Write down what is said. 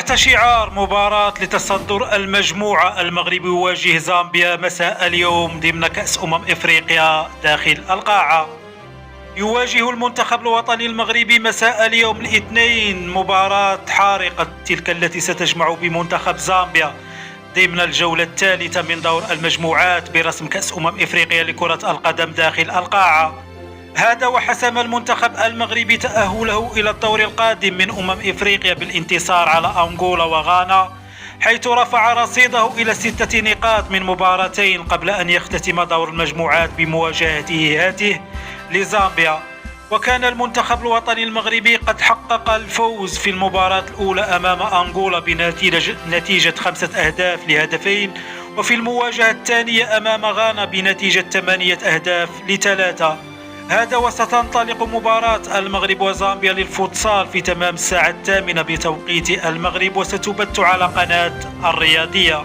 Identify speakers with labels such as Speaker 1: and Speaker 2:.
Speaker 1: تحت شعار مباراة لتصدر المجموعة، المغرب يواجه زامبيا مساء اليوم ضمن كأس إفريقيا داخل القاعة. يواجه المنتخب الوطني المغربي مساء اليوم الاثنين مباراة حارقة، تلك التي ستجمع بمنتخب زامبيا ضمن الجولة الثالثة من دور المجموعات برسم كأس إفريقيا لكرة القدم داخل القاعة. هذا وحسم المنتخب المغربي تأهله إلى الدور القادم من إفريقيا بالانتصار على أنغولا وغانا، حيث رفع رصيده إلى 6 نقاط من مباراتين قبل أن يختتم دور المجموعات بمواجهته هاته لزامبيا. وكان المنتخب الوطني المغربي قد حقق الفوز في المباراة الأولى أمام أنغولا بنتيجة 5 أهداف ل2، وفي المواجهة الثانية أمام غانا بنتيجة 8 أهداف ل3. هذا وستنطلق مباراة المغرب وزامبيا للفوتسال في تمام الساعة 8 بتوقيت المغرب، وستبث على قناة الرياضية.